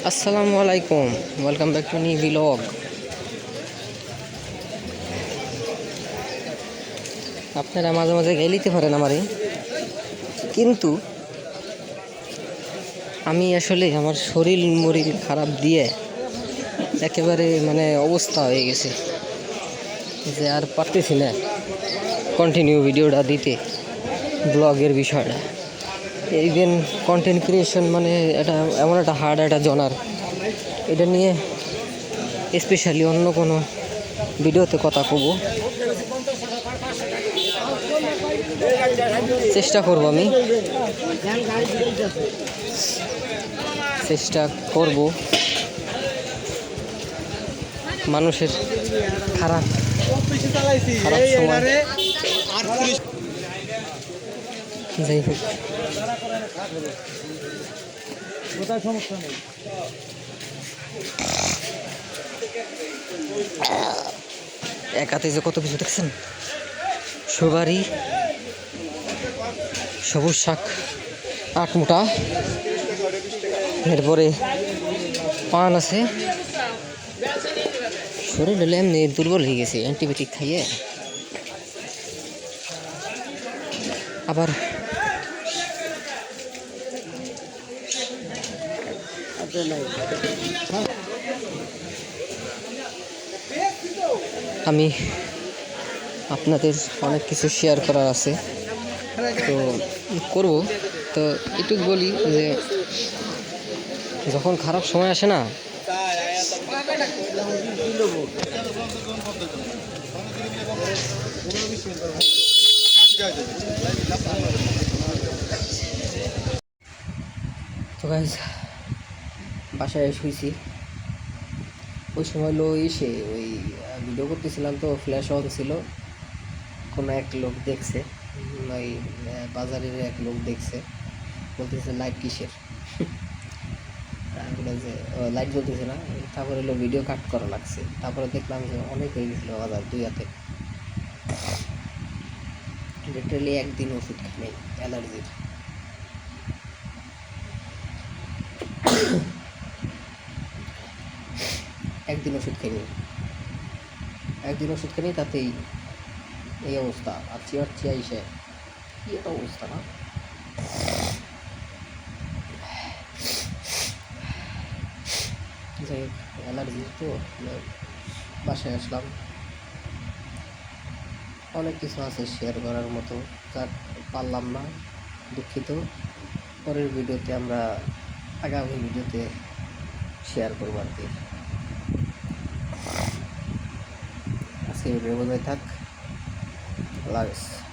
আসসালামু আলাইকুম, welcome back to new blog. আপনারা মাঝে মাঝে গেলিতে পারেন আমারে, কিন্তু আমি আসলে আমার শরীর মরিল খারাপ দিয়ে একেবারে অবস্থা হয়ে গেছে যে আর পারতেছি না কন্টিনিউ ভিডিওটা দিতে। ব্লগের বিষয়টা ইভেন কন্টেন্ট ক্রিয়েশন এটা এমন একটা হার্ড একটা জনার, এটা নিয়ে স্পেশালি অন্য কোনো ভিডিওতে কথা কব, চেষ্টা করব। আমি চেষ্টা করব মানুষের খারাপ সময় যাই হোক, সমস্যা নেই। এক হাতে যে কত কিছু দেখছেন, সুপারি, সবুজ শাক 8 মুঠা, এরপরে পান আছে। শরীর হলে এমনি দুর্বল হয়ে গেছে অ্যান্টিবায়োটিক খাইয়ে। আবার আমি আপনাদের অনেক কিছু শেয়ার করার আছে, তো করব। তো এটুকু বলি যে যখন খারাপ সময় আসে না, তো গাইস বাসায় শুয়েছি। ওই সময় এসে ওই ভিডিও করতেছিলাম, তো ফ্ল্যাশ অন ছিল। কোনো এক লোক দেখছে, ওই বাজারের এক লোক দেখছে, বলতেছে লাইট কিসের, যে লাইট জ্বলতেছে না। তারপরে ভিডিও কাট করা লাগছে। তারপরে দেখলাম যে অনেক হয়ে গেছিলো বাজার, 2 হাতে। লিটারালি একদিন ওষুধ নেই অ্যালার্জির। একদিন ওষুধ খাইনি, তাতেই এই অবস্থা। আর চিয়াইছে কি একটা অবস্থা না। যাই হোক, অ্যালার্জি তো বাসায় আসলাম। অনেক কিছু আছে শেয়ার করার মতো, যার পারলাম না, দুঃখিত। পরের ভিডিওতে আমরা আগামী ভিডিওতে শেয়ার করবো আর কি। আজকে ভিডিও বোঝাই থাক। আল্লাহ হাফেজ।